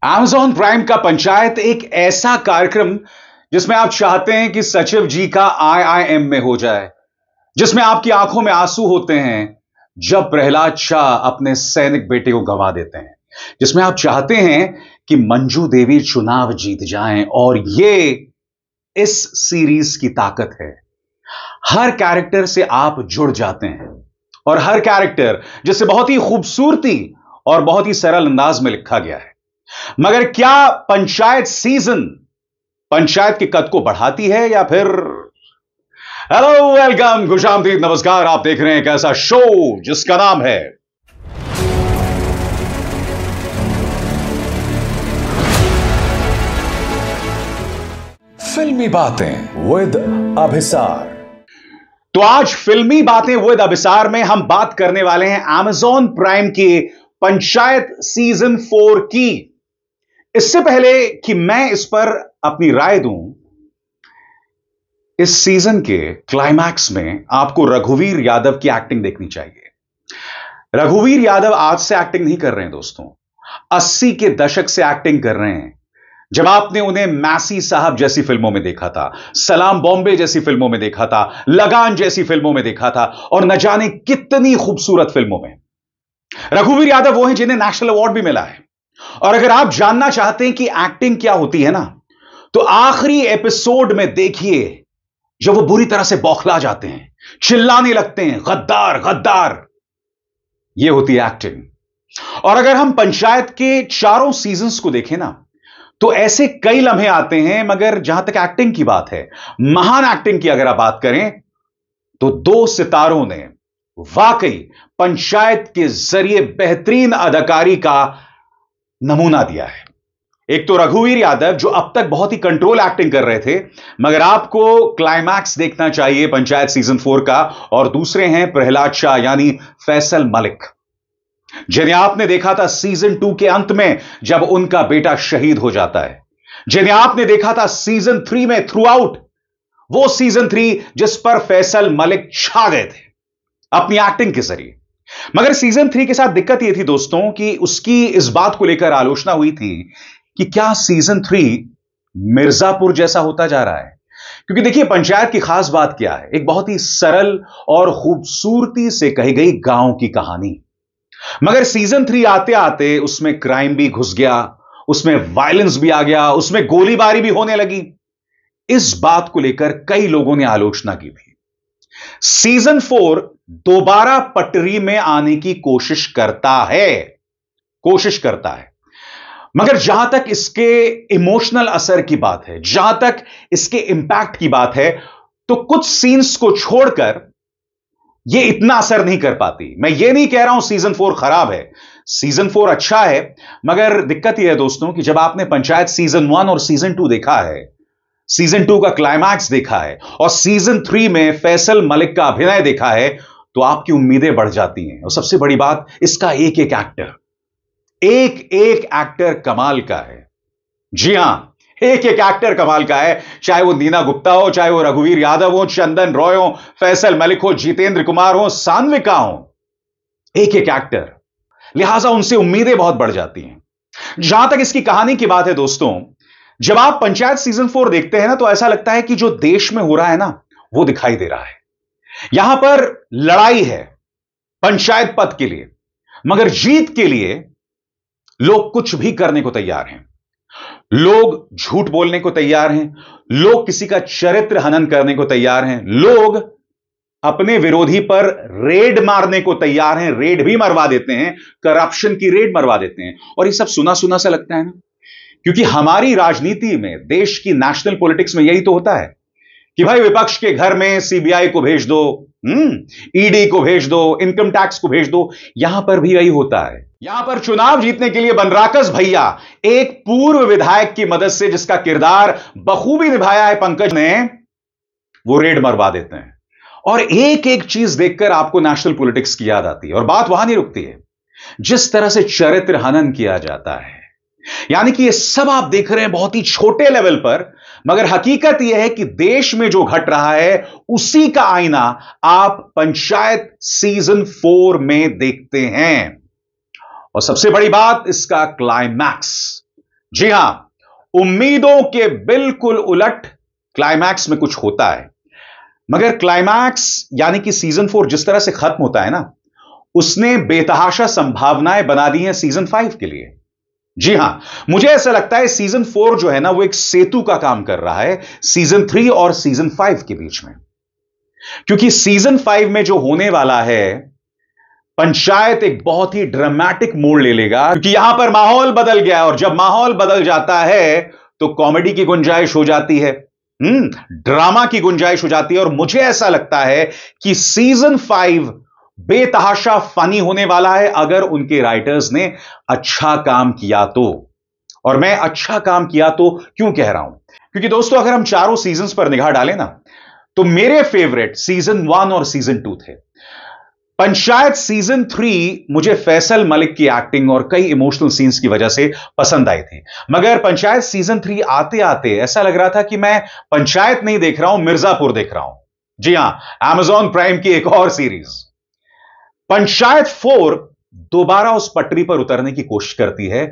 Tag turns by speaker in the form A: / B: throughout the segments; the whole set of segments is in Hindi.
A: Amazon प्राइम का पंचायत एक ऐसा कार्यक्रम जिसमें आप चाहते हैं कि सचिव जी का आईआईएम में हो जाए, जिसमें आपकी आंखों में आंसू होते हैं जब प्रहलाद शाह अपने सैनिक बेटे को गंवा देते हैं, जिसमें आप चाहते हैं कि मंजू देवी चुनाव जीत जाएं। और यह इस सीरीज की ताकत है। हर कैरेक्टर से आप जुड़ जाते हैं और हर कैरेक्टर जिसे बहुत ही खूबसूरती और बहुत ही सरल अंदाज में लिखा गया है। मगर क्या पंचायत सीजन पंचायत के कद को बढ़ाती है या फिर हेलो वेलकम खुशामदीद नमस्कार, आप देख रहे हैं एक ऐसा शो जिसका नाम है फिल्मी बातें विद अभिसार। तो आज फिल्मी बातें विद अभिसार में हम बात करने वाले हैं Amazon प्राइम की पंचायत सीजन 4 की। इससे पहले कि मैं इस पर अपनी राय दूं, इस सीजन के क्लाइमैक्स में आपको रघुवीर यादव की एक्टिंग देखनी चाहिए। रघुवीर यादव आज से एक्टिंग नहीं कर रहे हैं दोस्तों, 80 के दशक से एक्टिंग कर रहे हैं। जब आपने उन्हें मैसी साहब जैसी फिल्मों में देखा था, सलाम बॉम्बे जैसी फिल्मों में देखा था, लगान जैसी फिल्मों में देखा था और न जाने कितनी खूबसूरत फिल्मों में, रघुवीर यादव वो हैं जिन्हें नेशनल अवार्ड भी मिला है। और अगर आप जानना चाहते हैं कि एक्टिंग क्या होती है ना, तो आखिरी एपिसोड में देखिए जब वो बुरी तरह से बौखला जाते हैं, चिल्लाने लगते हैं गद्दार गद्दार, ये होती है एक्टिंग। और अगर हम पंचायत के चारों सीजन्स को देखें ना, तो ऐसे कई लम्हे आते हैं, मगर जहां तक एक्टिंग की बात है, महान एक्टिंग की अगर आप बात करें, तो दो सितारों ने वाकई पंचायत के जरिए बेहतरीन अदाकारी का नमूना दिया है। एक तो रघुवीर यादव जो अब तक बहुत ही कंट्रोल एक्टिंग कर रहे थे, मगर आपको क्लाइमैक्स देखना चाहिए पंचायत सीजन 4 का। और दूसरे हैं प्रहलाद शाह यानी फैसल मलिक, जिन्हें आपने देखा था सीजन 2 के अंत में जब उनका बेटा शहीद हो जाता है, जिन्हें आपने देखा था सीजन 3 में थ्रू आउट, वो सीजन 3 जिस पर फैसल मलिक छा गए थे अपनी एक्टिंग के जरिए। मगर सीजन 3 के साथ दिक्कत यह थी दोस्तों कि उसकी इस बात को लेकर आलोचना हुई थी कि क्या सीजन 3 मिर्जापुर जैसा होता जा रहा है। क्योंकि देखिए पंचायत की खास बात क्या है, एक बहुत ही सरल और खूबसूरती से कही गई गांव की कहानी। मगर सीजन 3 आते आते उसमें क्राइम भी घुस गया, उसमें वायलेंस भी आ गया, उसमें गोलीबारी भी होने लगी। इस बात को लेकर कई लोगों ने आलोचना की थी। सीजन 4 दोबारा पटरी में आने की कोशिश करता है, मगर जहां तक इसके इमोशनल असर की बात है, जहां तक इसके इंपैक्ट की बात है, तो कुछ सीन्स को छोड़कर यह इतना असर नहीं कर पाती। मैं यह नहीं कह रहा हूं सीजन 4 खराब है, सीजन 4 अच्छा है। मगर दिक्कत यह है दोस्तों कि जब आपने पंचायत सीजन 1 और सीजन 2 देखा है, सीजन 2 का क्लाइमैक्स देखा है और सीजन 3 में फैसल मलिक का अभिनय देखा है, तो आपकी उम्मीदें बढ़ जाती हैं। और सबसे बड़ी बात, इसका एक एक एक्टर कमाल का है। जी हां, एक एक्टर कमाल का है, चाहे वो नीना गुप्ता हो, चाहे वो रघुवीर यादव हो, चंदन रॉय हो, फैसल मलिक हो, जितेंद्र कुमार हो, सान्विका हो, एक एक्टर, लिहाजा उनसे उम्मीदें बहुत बढ़ जाती हैं। जहां तक इसकी कहानी की बात है दोस्तों, जब आप पंचायत सीजन 4 देखते हैं ना, तो ऐसा लगता है कि जो देश में हो रहा है ना, वो दिखाई दे रहा है। यहां पर लड़ाई है पंचायत पद के लिए, मगर जीत के लिए लोग कुछ भी करने को तैयार हैं। लोग झूठ बोलने को तैयार हैं, लोग किसी का चरित्र हनन करने को तैयार हैं, लोग अपने विरोधी पर रेड मारने को तैयार हैं, रेड भी मरवा देते हैं, करप्शन की रेड मरवा देते हैं। और ये सब सुना सुना सा लगता है ना, क्योंकि हमारी राजनीति में, देश की नेशनल पॉलिटिक्स में यही तो होता है कि भाई विपक्ष के घर में सीबीआई को भेज दो, ईडी को भेज दो, इनकम टैक्स को भेज दो। यहां पर भी यही होता है। यहां पर चुनाव जीतने के लिए बनराकस भैया एक पूर्व विधायक की मदद से, जिसका किरदार बखूबी निभाया है पंकज ने, वो रेड मरवा देते हैं। और एक एक चीज देखकर आपको नेशनल पॉलिटिक्स की याद आती है। और बात वहां नहीं रुकती है, जिस तरह से चरित्र हनन किया जाता है, यानी कि ये सब आप देख रहे हैं बहुत ही छोटे लेवल पर, मगर हकीकत यह है कि देश में जो घट रहा है उसी का आईना आप पंचायत सीजन 4 में देखते हैं। और सबसे बड़ी बात, इसका क्लाइमैक्स, जी हां, उम्मीदों के बिल्कुल उलट क्लाइमैक्स में कुछ होता है। मगर क्लाइमैक्स यानी कि सीजन 4 जिस तरह से खत्म होता है ना, उसने बेतहाशा संभावनाएं बना दी हैं सीजन 5 के लिए। जी हां, मुझे ऐसा लगता है सीजन 4 जो है ना, वो एक सेतु का काम कर रहा है सीजन 3 और सीजन 5 के बीच में। क्योंकि सीजन 5 में जो होने वाला है, पंचायत एक बहुत ही ड्रामेटिक मोड़ ले लेगा, क्योंकि यहां पर माहौल बदल गया है, और जब माहौल बदल जाता है तो कॉमेडी की गुंजाइश हो जाती है, ड्रामा की गुंजाइश हो जाती है। और मुझे ऐसा लगता है कि सीजन 5 बेतहाशा फनी होने वाला है, अगर उनके राइटर्स ने अच्छा काम किया तो। और मैं अच्छा काम किया तो क्यों कह रहा हूं? क्योंकि दोस्तों, अगर हम चारों सीजन्स पर निगाह डालें ना, तो मेरे फेवरेट सीजन 1 और सीजन 2 थे। पंचायत सीजन 3 मुझे फैसल मलिक की एक्टिंग और कई इमोशनल सीन्स की वजह से पसंद आई थी। मगर पंचायत सीजन 3 आते आते ऐसा लग रहा था कि मैं पंचायत नहीं देख रहा हूं, मिर्जापुर देख रहा हूं। जी हां, अमेजॉन प्राइम की एक और सीरीज। पंचायत 4 दोबारा उस पटरी पर उतरने की कोशिश करती है,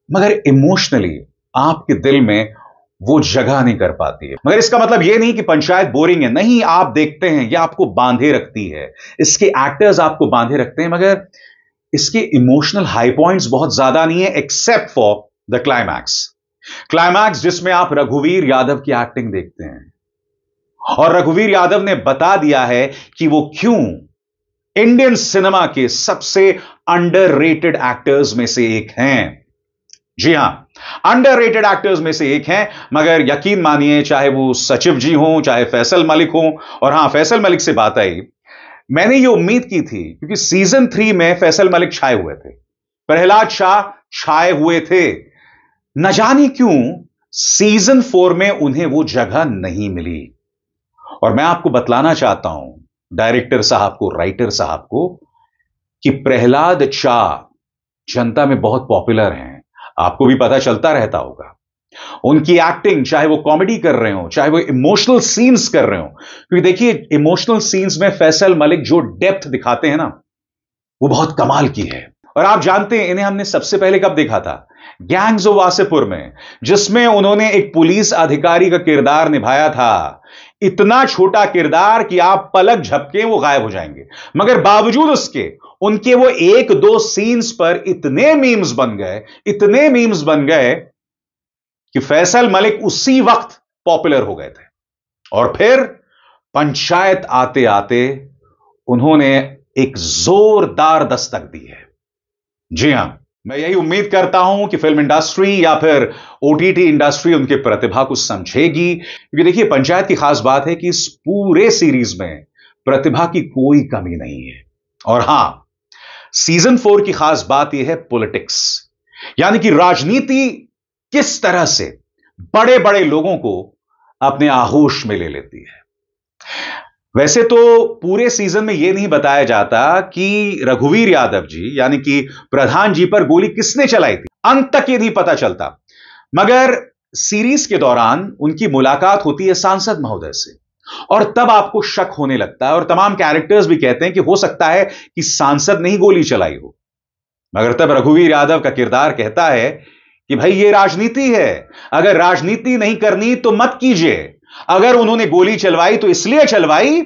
A: मगर इमोशनली आपके दिल में वो जगह नहीं कर पाती है। मगर इसका मतलब यह नहीं कि पंचायत बोरिंग है, नहीं, आप देखते हैं, यह आपको बांधे रखती है, इसके एक्टर्स आपको बांधे रखते हैं, मगर इसके इमोशनल हाई पॉइंट्स बहुत ज्यादा नहीं है, except for the climax. Climax जिसमें आप रघुवीर यादव की एक्टिंग देखते हैं, और रघुवीर यादव ने बता दिया है कि वो क्यों इंडियन सिनेमा के सबसे अंडररेटेड एक्टर्स में से एक हैं। जी हां, अंडररेटेड एक्टर्स में से एक हैं। मगर यकीन मानिए, चाहे वो सचिव जी हों, चाहे फैसल मलिक हों, और हां, फैसल मलिक से बात आई, मैंने ये उम्मीद की थी, क्योंकि सीजन 3 में फैसल मलिक छाए हुए थे, प्रहलाद शाह छाए हुए थे, न जाने क्यों सीजन 4 में उन्हें वो जगह नहीं मिली। और मैं आपको बतलाना चाहता हूं, डायरेक्टर साहब को, राइटर साहब को, कि प्रहलाद शाह जनता में बहुत पॉपुलर हैं, आपको भी पता चलता रहता होगा। उनकी एक्टिंग, चाहे वो कॉमेडी कर रहे हो, चाहे वो इमोशनल सीन्स कर रहे हो, क्योंकि देखिए, इमोशनल सीन्स में फैसल मलिक जो डेप्थ दिखाते हैं ना, वो बहुत कमाल की है। और आप जानते हैं, इन्हें हमने सबसे पहले कब देखा था? गैंग्स ऑफ वासेपुर में, जिसमें उन्होंने एक पुलिस अधिकारी का किरदार निभाया था। इतना छोटा किरदार कि आप पलक झपके वो गायब हो जाएंगे, मगर बावजूद उसके उनके वो एक दो सीन्स पर इतने मीम्स बन गए, इतने मीम्स बन गए, कि फैसल मलिक उसी वक्त पॉपुलर हो गए थे। और फिर पंचायत आते आते उन्होंने एक जोरदार दस्तक दी है। जी हां, मैं यही उम्मीद करता हूं कि फिल्म इंडस्ट्री या फिर ओटीटी इंडस्ट्री उनके प्रतिभा को समझेगी, क्योंकि देखिए, पंचायत की खास बात है कि इस पूरे सीरीज में प्रतिभा की कोई कमी नहीं है। और हां, सीजन 4 की खास बात यह है पॉलिटिक्स, यानी कि राजनीति किस तरह से बड़े बड़े लोगों को अपने आगोश में ले लेती है। वैसे तो पूरे सीजन में यह नहीं बताया जाता कि रघुवीर यादव जी, यानी कि प्रधान जी, पर गोली किसने चलाई थी, अंत तक यह नहीं पता चलता। मगर सीरीज के दौरान उनकी मुलाकात होती है सांसद महोदय से, और तब आपको शक होने लगता है, और तमाम कैरेक्टर्स भी कहते हैं कि हो सकता है कि सांसद ने ही गोली चलाई हो। मगर तब रघुवीर यादव का किरदार कहता है कि भाई, ये राजनीति है, अगर राजनीति नहीं करनी तो मत कीजिए। अगर उन्होंने गोली चलवाई तो इसलिए चलवाई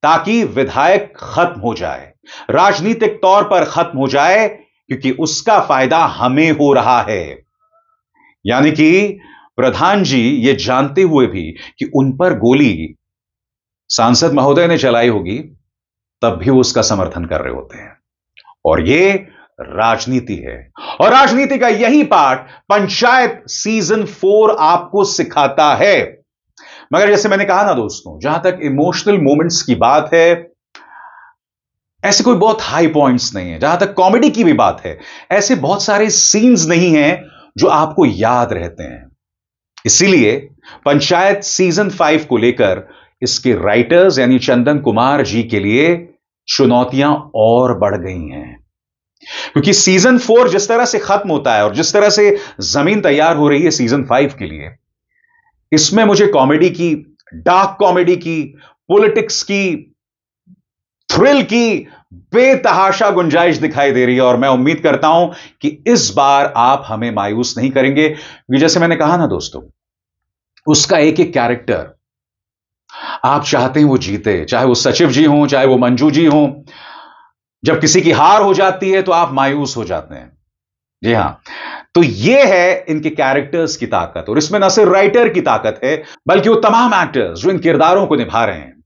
A: ताकि विधायक खत्म हो जाए, राजनीतिक तौर पर खत्म हो जाए, क्योंकि उसका फायदा हमें हो रहा है। यानी कि प्रधान जी ये जानते हुए भी कि उन पर गोली सांसद महोदय ने चलाई होगी, तब भी वो उसका समर्थन कर रहे होते हैं। और ये राजनीति है, और राजनीति का यही पार्ट पंचायत सीजन 4 आपको सिखाता है। मगर जैसे मैंने कहा ना दोस्तों, जहां तक इमोशनल मोमेंट्स की बात है, ऐसे कोई बहुत हाई पॉइंट्स नहीं है। जहां तक कॉमेडी की भी बात है, ऐसे बहुत सारे सीन्स नहीं हैं जो आपको याद रहते हैं। इसीलिए पंचायत सीजन 5 को लेकर इसके राइटर्स यानी चंदन कुमार जी के लिए चुनौतियां और बढ़ गई हैं, क्योंकि सीजन 4 जिस तरह से खत्म होता है और जिस तरह से जमीन तैयार हो रही है सीजन 5 के लिए, इसमें मुझे कॉमेडी की, डार्क कॉमेडी की, पॉलिटिक्स की, थ्रिल की बेतहाशा गुंजाइश दिखाई दे रही है और मैं उम्मीद करता हूं कि इस बार आप हमें मायूस नहीं करेंगे, क्योंकि जैसे मैंने कहा ना दोस्तों, उसका एक एक कैरेक्टर आप चाहते हैं वो जीते, चाहे वो सचिव जी हों, चाहे वो मंजू जी हों। जब किसी की हार हो जाती है तो आप मायूस हो जाते हैं। जी हां, तो यह है इनके कैरेक्टर्स की ताकत, और इसमें न सिर्फ राइटर की ताकत है बल्कि वो तमाम एक्टर्स जो इन किरदारों को निभा रहे हैं।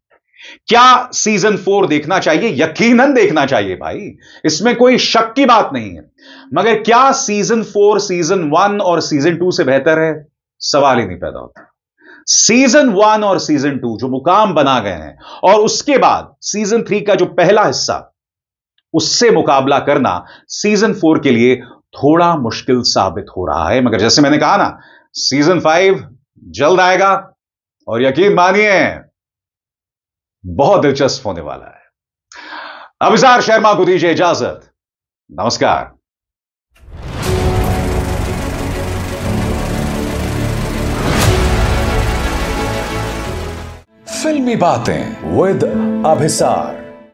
A: क्या सीजन 4 देखना चाहिए? यकीनन देखना चाहिए भाई, इसमें कोई शक की बात नहीं है। मगर क्या सीजन 4 सीजन 1 और सीजन 2 से बेहतर है? सवाल ही नहीं पैदा होता। सीजन 1 और सीजन 2 जो मुकाम बना गए हैं, और उसके बाद सीजन 3 का जो पहला हिस्सा, उससे मुकाबला करना सीजन 4 के लिए थोड़ा मुश्किल साबित हो रहा है। मगर जैसे मैंने कहा ना, सीजन 5 जल्द आएगा और यकीन मानिए बहुत दिलचस्प होने वाला है। अभिसार शर्मा को दीजिए इजाजत। नमस्कार।
B: फिल्मी बातें विद अभिसार।